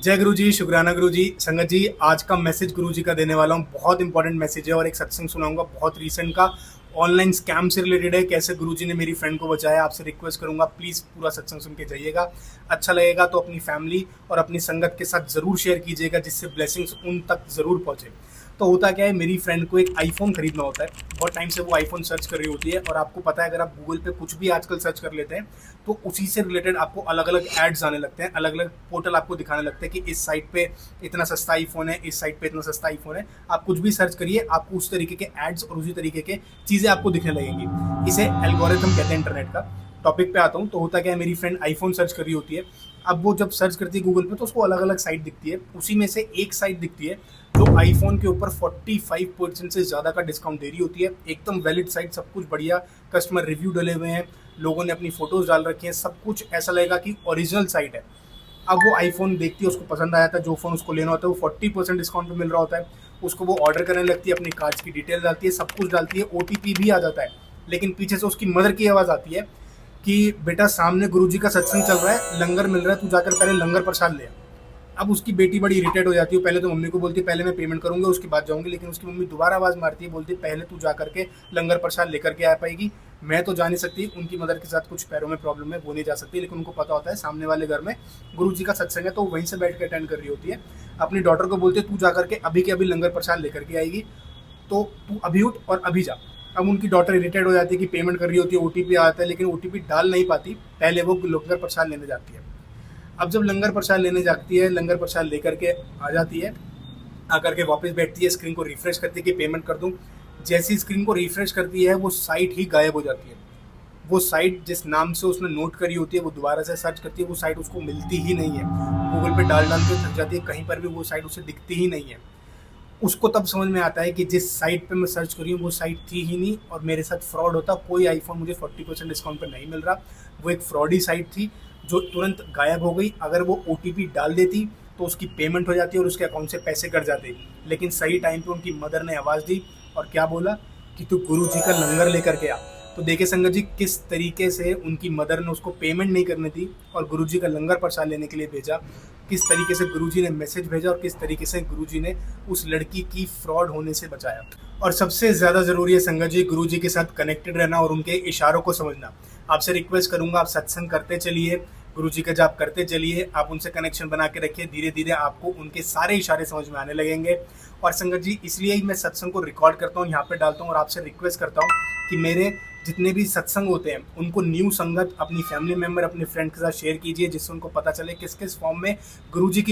जय गुरु जी, शुक्राना गुरु जी। संगत जी, आज का मैसेज गुरु जी का देने वाला हूँ। बहुत इंपॉर्टेंट मैसेज है और एक सत्संग सुनाऊंगा बहुत रीसेंट का, ऑनलाइन स्कैम से रिलेटेड है। कैसे गुरु जी ने मेरी फ्रेंड को बचाया। आपसे रिक्वेस्ट करूंगा प्लीज़ पूरा सत्संग सुन के जाइएगा। अच्छा लगेगा तो अपनी फैमिली और अपनी संगत के साथ ज़रूर शेयर कीजिएगा, जिससे ब्लेसिंग्स उन तक ज़रूर पहुँचे। तो होता क्या है, मेरी फ्रेंड को एक आईफोन खरीदना होता है। बहुत टाइम से वो आईफोन सर्च कर रही होती है और आपको पता है, अगर आप गूगल पे कुछ भी आजकल सर्च कर लेते हैं तो उसी से रिलेटेड आपको अलग अलग एड्स आने लगते हैं, अलग अलग पोर्टल आपको दिखाने लगते हैं कि इस साइट पे इतना सस्ता आईफोन है, इस साइट पे इतना सस्ता आईफोन है। आप कुछ भी सर्च करिए, आपको उस तरीके के एड्स और उसी तरीके के चीज़ें आपको दिखने लगेंगी। इसे एल्गोरिथम कहते हैं इंटरनेट का। टॉपिक पे आता हूँ। तो होता क्या है, मेरी फ्रेंड आईफोन सर्च कर रही होती है। अब वो जब सर्च करती है गूगल पे तो उसको अलग अलग साइट दिखती है। उसी में से एक साइट दिखती है जो आईफोन के ऊपर 45% से ज़्यादा का डिस्काउंट दे रही होती है। एकदम वैलिड साइट, सब कुछ बढ़िया, कस्टमर रिव्यू डले हुए हैं, लोगों ने अपनी फोटोज डाल रखी हैं, सब कुछ ऐसा लगेगा कि ओरिजिनल साइट है। अब वो आईफोन देखती है, उसको पसंद आया था, जो फ़ोन उसको लेना होता है वो 40% डिस्काउंट पे मिल रहा होता है। उसको वो ऑर्डर करने लगती है, अपनी कार्ड्स की डिटेल डालती है, सब कुछ डालती है, ओटीपी भी आ जाता है। लेकिन पीछे से उसकी मदर की आवाज़ आती है कि बेटा सामने गुरुजी का सत्संग चल रहा है, लंगर मिल रहा है, तू जाकर पहले लंगर प्रसाद ले आ। अब उसकी बेटी बड़ी इरिटेट हो जाती है। पहले तो मम्मी को बोलती है पहले मैं पेमेंट करूंगा उसके बाद जाऊंगी, लेकिन उसकी मम्मी दोबारा आवाज़ मारती है, बोलती है पहले तू जा करके लंगर प्रसाद लेकर के आ पाएगी। मैं तो जा नहीं सकती, उनकी मदर के साथ कुछ पैरों में प्रॉब्लम है, वो नहीं जा सकती। लेकिन उनको पता होता है सामने वाले घर में गुरु जी का सत्संग है, तो वहीं से बैठ के अटेंड कर रही होती है। अपनी डॉटर को बोलती है तू जा करके अभी के अभी लंगर प्रसाद लेकर के आएगी, तो तू अभी उठ और अभी जा। अब उनकी डॉटर इरिटेट हो जाती है कि पेमेंट कर रही होती है, ओटीपी आता है, लेकिन ओटीपी डाल नहीं पाती। पहले वो लंगर प्रसाद लेने जाती है। अब जब लंगर प्रसाद लेने जाती है, लंगर प्रसाद लेकर के आ जाती है, आकर के वापस बैठती है, स्क्रीन को रिफ्रेश करती है कि पेमेंट कर दूं। जैसी स्क्रीन को रिफ्रेश करती है वो साइट ही गायब हो जाती है। वो साइट जिस नाम से उसने नोट करी होती है, वो दोबारा से सर्च करती है, वो साइट उसको मिलती ही नहीं है। गूगल पे डाल डाल के थक जाती है, कहीं पर भी वो साइट उसे दिखती ही नहीं है। उसको तब समझ में आता है कि जिस साइट पे मैं सर्च कर रही हूँ वो साइट थी ही नहीं और मेरे साथ फ्रॉड होता। कोई आईफोन मुझे 40% डिस्काउंट पर नहीं मिल रहा, वो एक फ्रॉडी साइट थी जो तुरंत गायब हो गई। अगर वो ओटीपी डाल देती तो उसकी पेमेंट हो जाती और उसके अकाउंट से पैसे कट जाते। लेकिन सही टाइम पे उनकी मदर ने आवाज़ दी और क्या बोला कि तू गुरु जी का लंगर लेकर के आ। तो देखिए संगत जी, किस तरीके से उनकी मदर ने उसको पेमेंट नहीं करने दी और गुरुजी का लंगर प्रसाद लेने के लिए भेजा। किस तरीके से गुरुजी ने मैसेज भेजा और किस तरीके से गुरुजी ने उस लड़की की फ्रॉड होने से बचाया। और सबसे ज़्यादा ज़रूरी है संगत जी, गुरुजी के साथ कनेक्टेड रहना और उनके इशारों को समझना। आपसे रिक्वेस्ट करूंगा, आप सत्संग करते चलिए, गुरुजी का जाप करते चलिए, आप उनसे कनेक्शन बना के रखिए। धीरे धीरे आपको उनके सारे इशारे समझ में आने लगेंगे। और संगत जी, इसलिए ही मैं सत्संग को रिकॉर्ड करता हूँ, यहाँ पे डालता हूँ और आपसे रिक्वेस्ट करता हूँ कि मेरे जितने भी सत्संग होते हैं उनको न्यू संगत, अपनी फैमिली मेम्बर, अपने फ्रेंड के साथ शेयर कीजिए, जिससे उनको पता चले किस किस फॉर्म में गुरुजी की